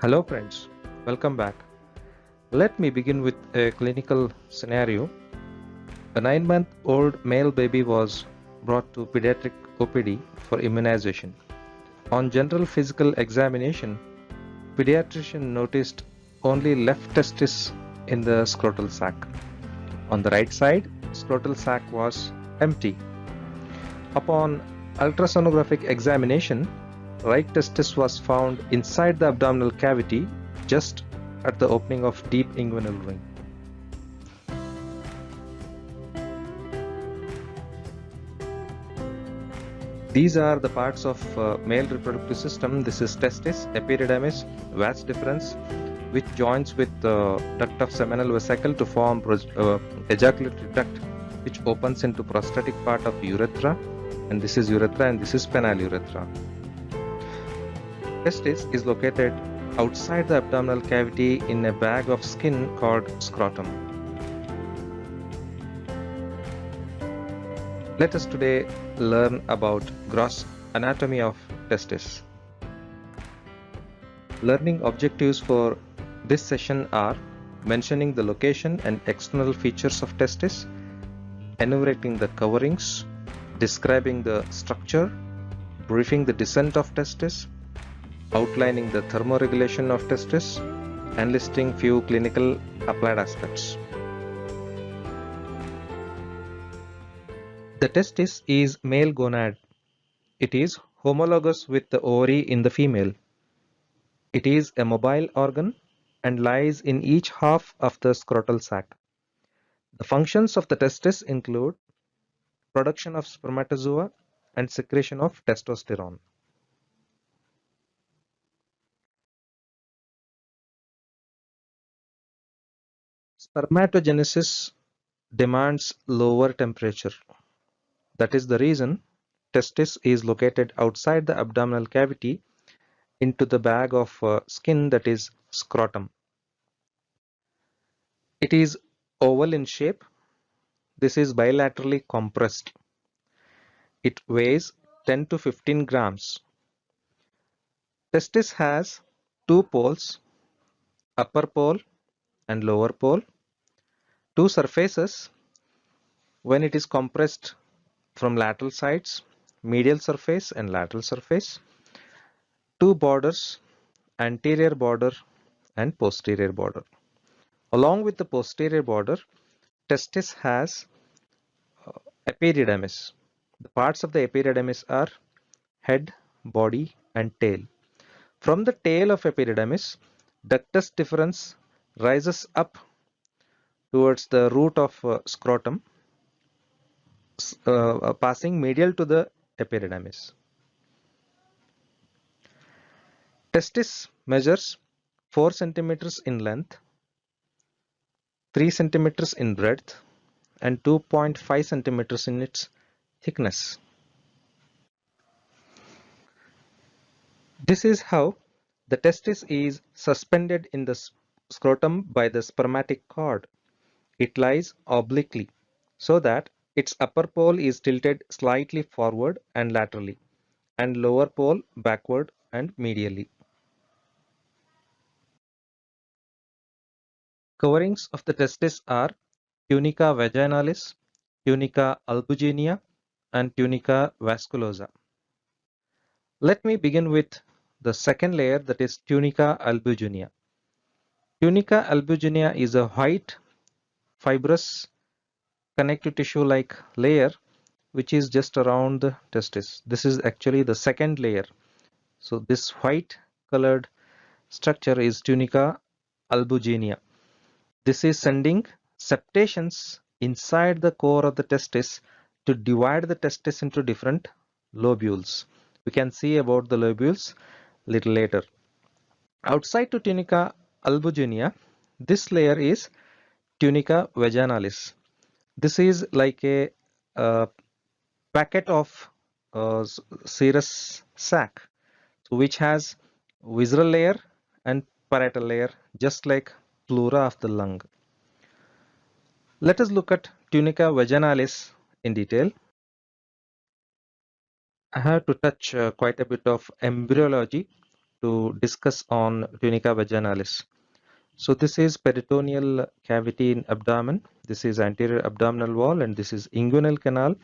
Hello friends, welcome back. Let me begin with a clinical scenario. A 9-month-old male baby was brought to pediatric OPD for immunization. On general physical examination, pediatrician noticed only left testis in the scrotal sac. On the right side, scrotal sac was empty. Upon ultrasonographic examination, right testis was found inside the abdominal cavity just at the opening of deep inguinal ring. These are the parts of male reproductive system. This is testis, epididymis, vas deferens, which joins with the duct of seminal vesicle to form ejaculatory duct, which opens into prostatic part of urethra, and this is urethra and this is penile urethra. Testis is located outside the abdominal cavity in a bag of skin called scrotum. Let us today learn about gross anatomy of testis. Learning objectives for this session are mentioning the location and external features of testis, enumerating the coverings, describing the structure, briefing the descent of testis, outlining the thermoregulation of testis, and listing few clinical applied aspects. The testis is male gonad. It is homologous with the ovary in the female. It is a mobile organ and lies in each half of the scrotal sac. The functions of the testis include production of spermatozoa and secretion of testosterone. Spermatogenesis demands lower temperature. That is the reason testis is located outside the abdominal cavity into the bag of skin, that is scrotum. It is oval in shape. This is bilaterally compressed. It weighs 10 to 15 grams. Testis has two poles, upper pole and lower pole, two surfaces when it is compressed from lateral sides, medial surface and lateral surface, two borders, anterior border and posterior border. Along with the posterior border, testis has epididymis. The parts of the epididymis are head, body and tail. From the tail of epididymis, ductus deferens rises up towards the root of scrotum, passing medial to the epididymis. Testis measures 4 centimeters in length, 3 centimeters in breadth and 2.5 centimeters in its thickness. This is how the testis is suspended in the scrotum by the spermatic cord. It lies obliquely so that its upper pole is tilted slightly forward and laterally, and lower pole backward and medially. Coverings of the testis are tunica vaginalis, tunica albuginea, and tunica vasculosa. Let me begin with the second layer, that is tunica albuginea. Tunica albuginea is a white, fibrous, connective tissue like layer which is just around the testis. This is actually the second layer. So this white colored structure is tunica albuginea. This is sending septations inside the core of the testis to divide the testis into different lobules. We can see about the lobules little later. Outside to tunica albuginea, this layer is tunica vaginalis. This is like a packet of serous sac, which has visceral layer and parietal layer, just like pleura of the lung. Let us look at tunica vaginalis in detail. I have to touch quite a bit of embryology to discuss on tunica vaginalis. So this is peritoneal cavity in abdomen. This is anterior abdominal wall, and this is inguinal canal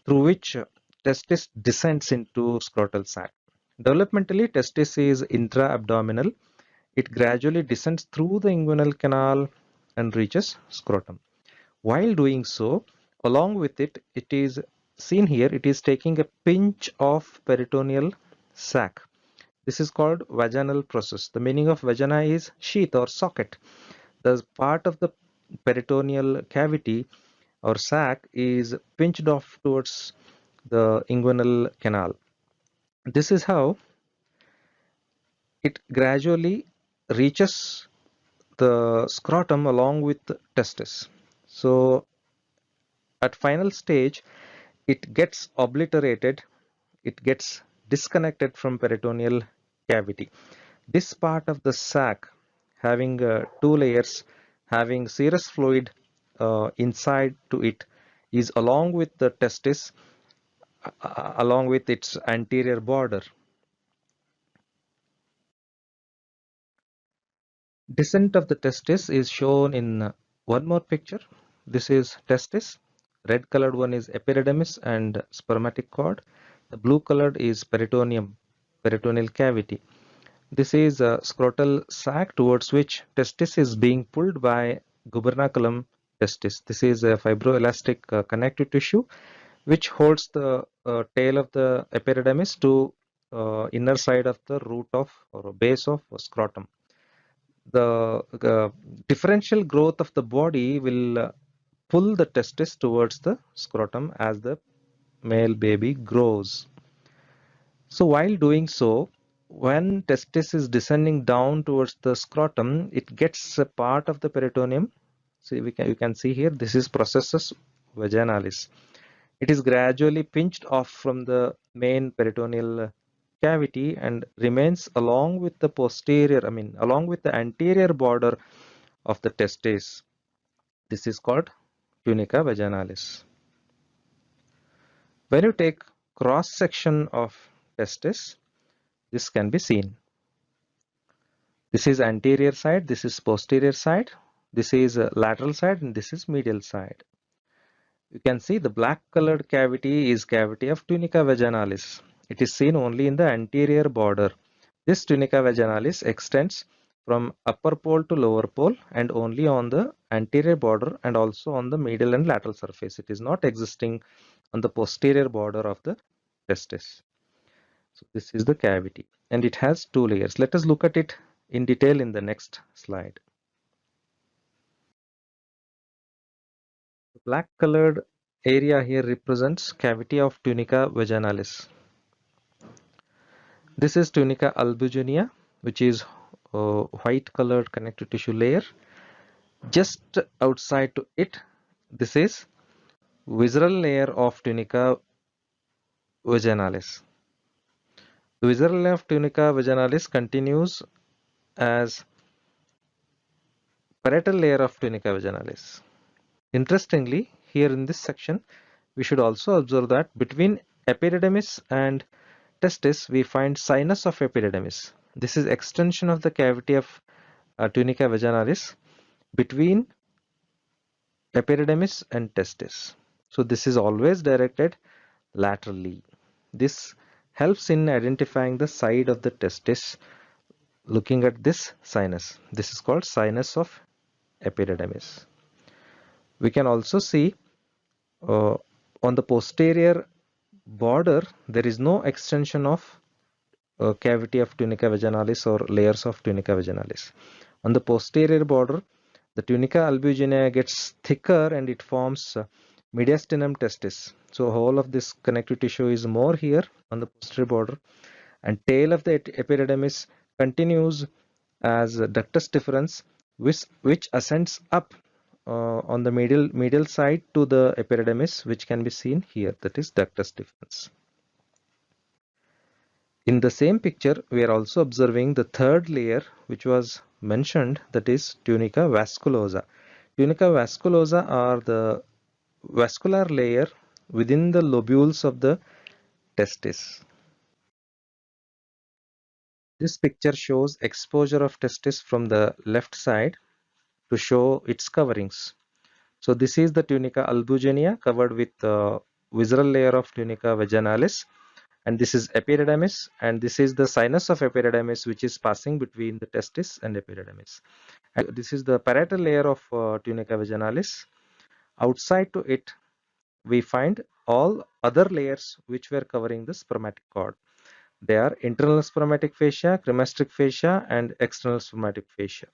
through which testis descends into scrotal sac. Developmentally, testis is intra-abdominal. It gradually descends through the inguinal canal and reaches scrotum. While doing so, along with it, it is seen here, it is taking a pinch of peritoneal sac. This is called vaginal process. The meaning of vagina is sheath or socket. The part of the peritoneal cavity or sac is pinched off towards the inguinal canal. This is how it gradually reaches the scrotum along with the testis. So at final stage, it gets obliterated, it gets disconnected from peritoneal cavity. This part of the sac having two layers, having serous fluid inside to it, is along with the testis, along with its anterior border. Descent of the testis is shown in one more picture. This is testis. Red colored one is epididymis and spermatic cord. The blue colored is peritoneum, peritoneal cavity. This is a scrotal sac towards which testis is being pulled by gubernaculum testis. This is a fibroelastic connective tissue which holds the tail of the epididymis to inner side of the root of or base of scrotum. The differential growth of the body will pull the testis towards the scrotum as the male baby grows. So while doing so, when testis is descending down towards the scrotum, it gets a part of the peritoneum. See, you can see here, this is processus vaginalis. It is gradually pinched off from the main peritoneal cavity and remains along with the along with the anterior border of the testis. This is called tunica vaginalis. When you take cross section of testis, this can be seen. This is anterior side, this is posterior side, this is lateral side, and this is medial side. You can see the black colored cavity is cavity of tunica vaginalis. It is seen only in the anterior border. This tunica vaginalis extends from upper pole to lower pole and only on the anterior border and also on the medial and lateral surface. It is not existing on the posterior border of the testis. So this is the cavity and it has two layers. Let us look at it in detail in the next slide. The black colored area here represents cavity of tunica vaginalis. This is tunica albuginea, which is a white colored connective tissue layer. Just outside to it, this is visceral layer of tunica vaginalis. The visceral layer of tunica vaginalis continues as parietal layer of tunica vaginalis. Interestingly, here in this section, we should also observe that between epididymis and testis, we find sinus of epididymis. This is extension of the cavity of tunica vaginalis between epididymis and testis. So this is always directed laterally. This helps in identifying the side of the testis looking at this sinus. This is called sinus of epididymis. We can also see on the posterior border there is no extension of cavity of tunica vaginalis or layers of tunica vaginalis. On the posterior border, the tunica albuginea gets thicker and it forms mediastinum testis. So whole of this connective tissue is more here on the posterior border, and tail of the epididymis continues as ductus deferens, which ascends up on the medial side to the epididymis, which can be seen here, that is ductus deferens. In the same picture, we are also observing the third layer which was mentioned, that is tunica vasculosa. Tunica vasculosa are the vascular layer within the lobules of the testis. This picture shows exposure of testis from the left side to show its coverings. So this is the tunica albuginea covered with visceral layer of tunica vaginalis, and this is epididymis, and this is the sinus of epididymis which is passing between the testis and epididymis. And this is the parietal layer of tunica vaginalis. Outside to it, we find all other layers which were covering the spermatic cord. They are internal spermatic fascia, cremasteric fascia, and external spermatic fascia.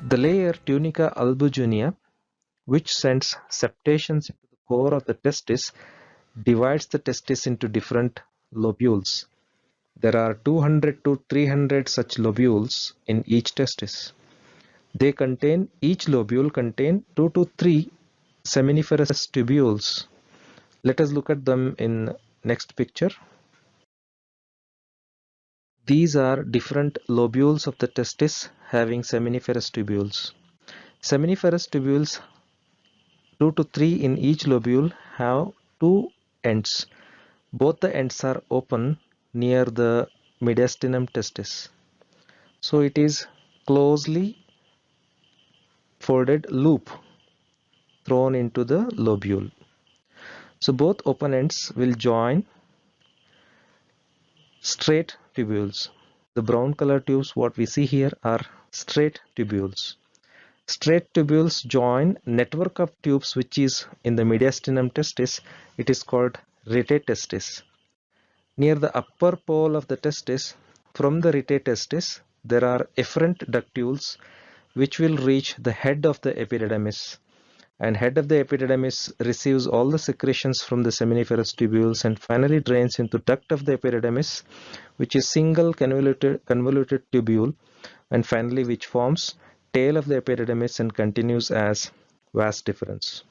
The layer tunica albuginea, which sends septations into the core of the testis, divides the testis into different lobules. There are 200 to 300 such lobules in each testis. Each lobule contain 2 to 3 seminiferous tubules. Let us look at them in next picture. These are different lobules of the testis having seminiferous tubules. Seminiferous tubules, 2 to 3 in each lobule, have two ends. Both the ends are open near the mediastinum testis. So it is closely folded loop thrown into the lobule. So both open ends will join straight tubules. The brown color tubes what we see here are straight tubules. Straight tubules join network of tubes which is in the mediastinum testis. It is called rete testis. Near the upper pole of the testis, from the rete testis, there are efferent ductules which will reach the head of the epididymis, and head of the epididymis receives all the secretions from the seminiferous tubules and finally drains into duct of the epididymis, which is single convoluted tubule, and finally which forms tail of the epididymis and continues as vas deferens.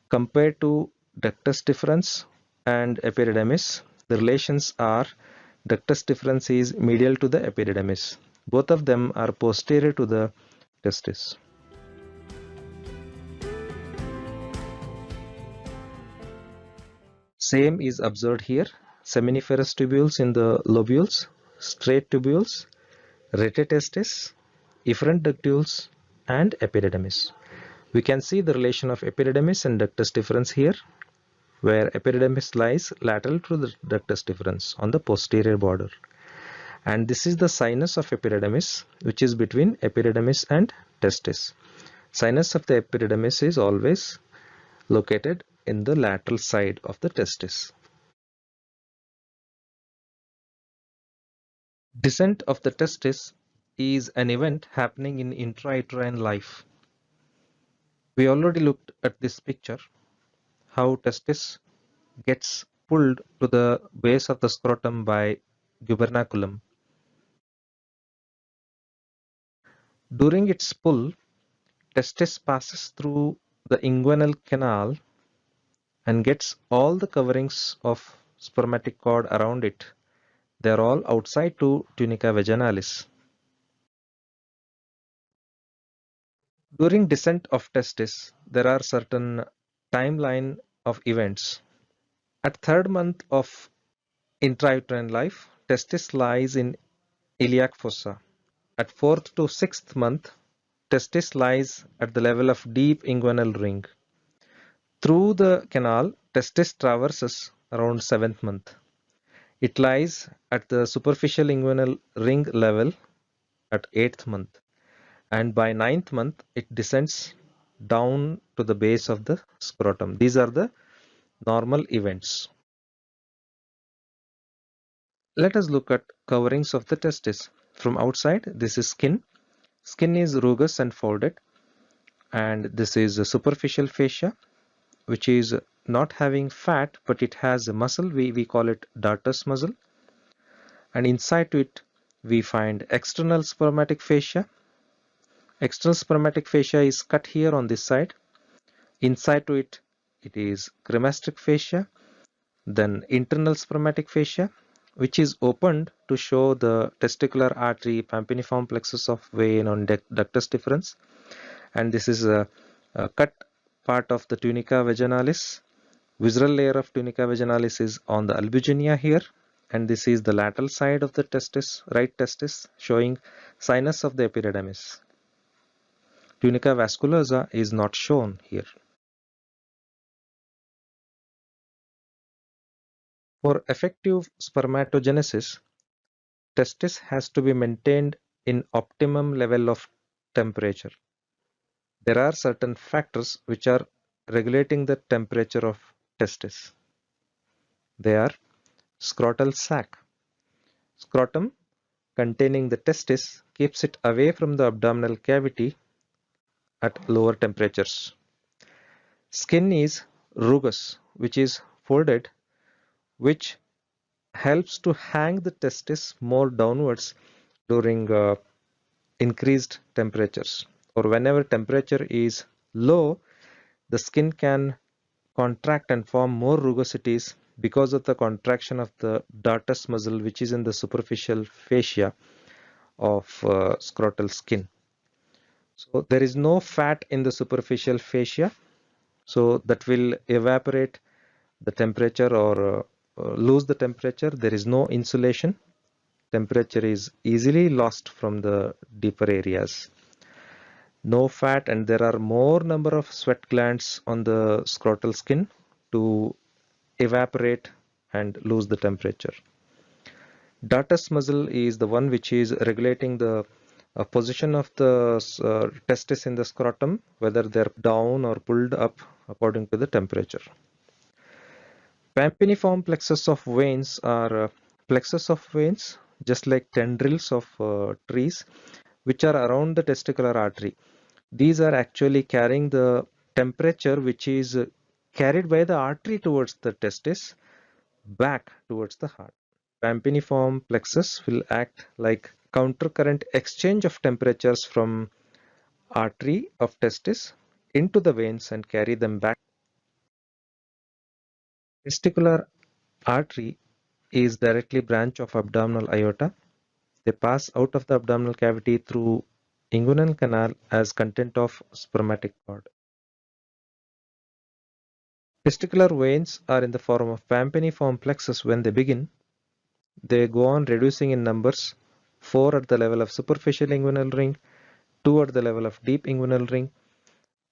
Compared to ductus deferens and epididymis, the relations are ductus deferens is medial to the epididymis. Both of them are posterior to the testis. Same is observed here. Seminiferous tubules in the lobules, straight tubules, rete testis, efferent ductules, and epididymis. We can see the relation of epididymis and ductus deferens here, where epididymis lies lateral to the ductus deferens on the posterior border. And this is the sinus of epididymis, which is between epididymis and testis. Sinus of the epididymis is always located in the lateral side of the testis. Descent of the testis is an event happening in intrauterine life. We already looked at this picture, how testis gets pulled to the base of the scrotum by gubernaculum. During its pull, testis passes through the inguinal canal and gets all the coverings of spermatic cord around it. They are all outside to tunica vaginalis. During descent of testis, there are certain timeline of events. At third month of intrauterine life, testis lies in iliac fossa. At fourth to sixth month, testis lies at the level of deep inguinal ring. Through the canal, testis traverses around seventh month. It lies at the superficial inguinal ring level at 8th month, and by 9th month it descends down to the base of the scrotum. These are the normal events. Let us look at coverings of the testis. From outside, this is skin. Skin is rugous and folded, and this is a superficial fascia, which is not having fat, but it has a muscle. We call it dartus muscle. And inside to it, we find external spermatic fascia, External spermatic fascia is cut here on this side. Inside to it, it is cremasteric fascia. Then internal spermatic fascia, which is opened to show the testicular artery, pampiniform plexus of vein on ductus deferens. And this is a cut part of the tunica vaginalis. Visceral layer of tunica vaginalis is on the albuginea here, and this is the lateral side of the testis, right testis, showing sinus of the epididymis. Tunica vasculosa is not shown here. For effective spermatogenesis, testis has to be maintained in optimum level of temperature. There are certain factors which are regulating the temperature of testis. They are scrotal sac. Scrotum containing the testis keeps it away from the abdominal cavity at lower temperatures. Skin is rugose, which is folded, which helps to hang the testis more downwards during increased temperatures, or whenever temperature is low, the skin can contract and form more rugosities because of the contraction of the dartus muscle, which is in the superficial fascia of scrotal skin. So there is no fat in the superficial fascia, so that will evaporate the temperature or lose the temperature. There is no insulation. Temperature is easily lost from the deeper areas. No fat, and there are more number of sweat glands on the scrotal skin to evaporate and lose the temperature. Dartus muscle is the one which is regulating the position of the testis in the scrotum, whether they're down or pulled up according to the temperature. Pampiniform plexus of veins are plexus of veins, just like tendrils of trees, which are around the testicular artery. These are actually carrying the temperature which is carried by the artery towards the testis back towards the heart. Pampiniform plexus will act like countercurrent exchange of temperatures from artery of testis into the veins and carry them back. Testicular artery is directly branch of abdominal aorta. They pass out of the abdominal cavity through inguinal canal as content of spermatic cord. Testicular veins are in the form of pampiniform plexus when they begin. They go on reducing in numbers, 4 at the level of superficial inguinal ring, 2 at the level of deep inguinal ring,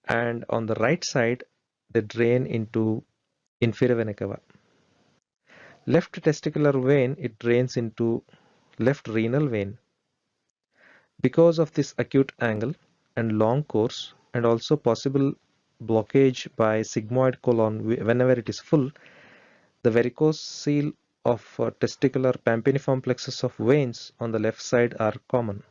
and on the right side they drain into inferior vena cava. Left testicular vein, it drains into left renal vein. Because of this acute angle and long course, and also possible blockage by sigmoid colon whenever it is full, the varicocele of testicular pampiniform plexus of veins on the left side are common.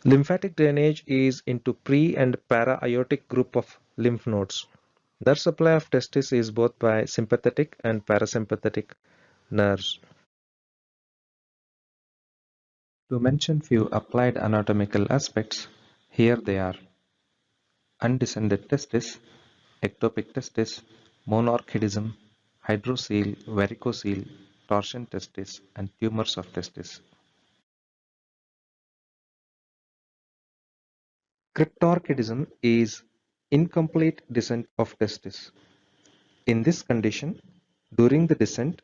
Lymphatic drainage is into pre and para-aortic group of lymph nodes. Their supply of testis is both by sympathetic and parasympathetic nerves. To mention few applied anatomical aspects, here they are: undescended testis, ectopic testis, monorchidism, hydrocele, varicocele, torsion testis, and tumors of testis. Cryptorchidism is incomplete descent of testis. In this condition, during the descent,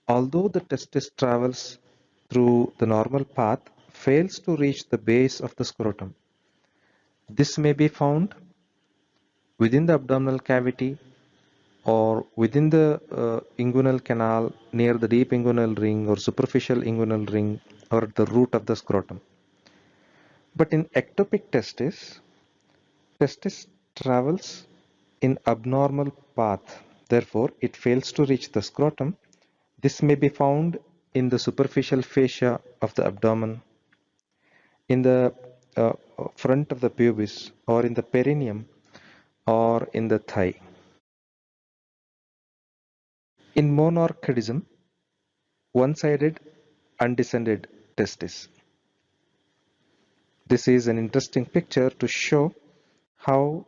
although the testis travels through the normal path, fails to reach the base of the scrotum. This may be found within the abdominal cavity or within the inguinal canal near the deep inguinal ring or superficial inguinal ring or at the root of the scrotum. But in ectopic testis, testis travels in abnormal path. Therefore, it fails to reach the scrotum. This may be found in the superficial fascia of the abdomen, in the front of the pubis, or in the perineum, or in the thigh. In monorchidism, one-sided undescended testis. This is an interesting picture to show how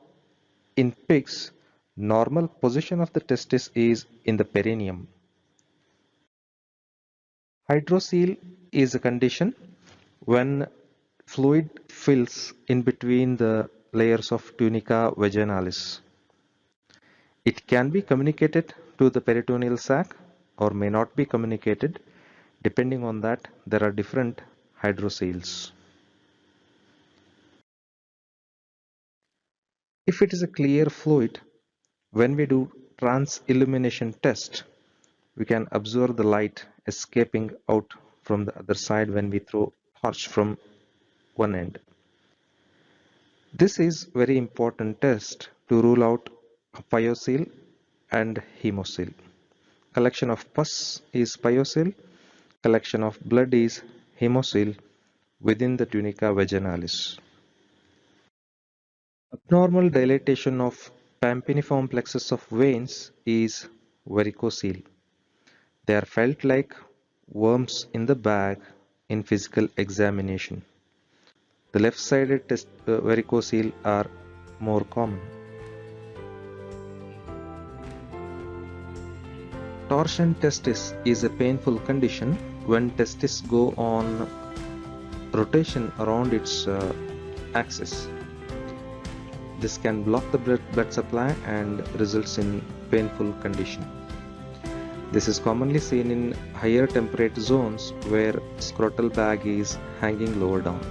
in pigs, normal position of the testis is in the perineum. Hydrocele is a condition when fluid fills in between the layers of tunica vaginalis. It can be communicated to the peritoneal sac or may not be communicated. Depending on that, there are different hydroceles. If it is a clear fluid, when we do trans-illumination test, we can observe the light escaping out from the other side when we throw torch from one end. This is very important test to rule out pyocele and hemocele. Collection of pus is pyocele, collection of blood is hemocele within the tunica vaginalis. Abnormal dilatation of pampiniform plexus of veins is varicocele. They are felt like worms in the bag in physical examination. The left-sided varicocele are more common. Torsion testis is a painful condition when testis go on rotation around its axis. This can block the blood supply and results in painful condition. This is commonly seen in higher temperate zones where scrotal bag is hanging lower down.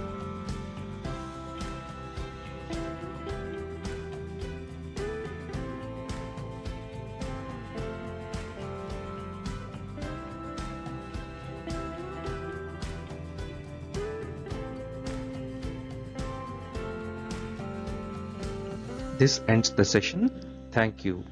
This ends the session. Thank you.